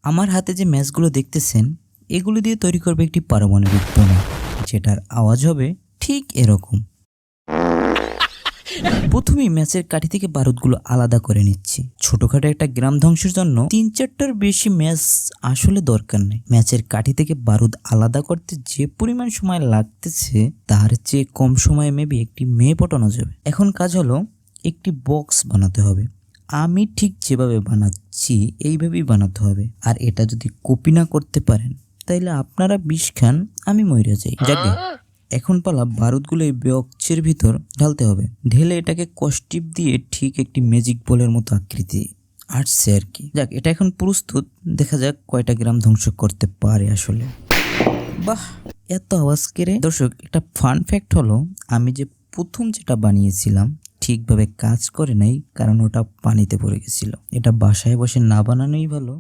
আমার হাতে যে ম্যাচগুলো দেখতেছেন এগুলো দিয়ে তৈরি করবে একটি পারমাণবিক বোমা, যেটার আওয়াজ হবে ঠিক এরকম। প্রথমেই ম্যাচের কাঠি থেকে বারুদগুলো আলাদা করে নিচ্ছি। ছোটখাটো একটা গ্রাম ধ্বংসের জন্য 3-4টার বেশি ম্যাচ আসলে দরকার নেই। ম্যাচের কাঠি থেকে বারুদ আলাদা করতে যে পরিমাণ সময় লাগতেছে তার চেয়ে কম সময়ে মেবি একটি মেয়ে পটানো যাবে। এখন কাজ হলো একটি বক্স বানাতে হবে। আমি ঠিক যেভাবে বানাচ্ছি এইভাবেই বানাতে হবে। আর এটা যদি কপি না করতে পারেন তাইলে আপনারা বিষ খান, আমি মইরা যাই। যাকে এখন পালা বারুদগুলো এই বক্সের ভিতর ঢালতে হবে। ঢেলে এটাকে কষ্টিপ দিয়ে ঠিক একটি ম্যাজিক বলের মতো আকৃতি আসছে আর কি। যাক, এটা এখন প্রস্তুত। দেখা যাক কয়টা গ্রাম ধ্বংস করতে পারে আসলে। বাহ, এত আওয়াজ কেড়ে। দর্শক, একটা ফান ফ্যাক্ট হলো, আমি যে প্রথম যেটা বানিয়েছিলাম ঠিকভাবে কাজ করে নাই, কারণ ওটা পানিতে পড়ে গেছিল। এটা বাসায় বসে না বানানোই ভালো।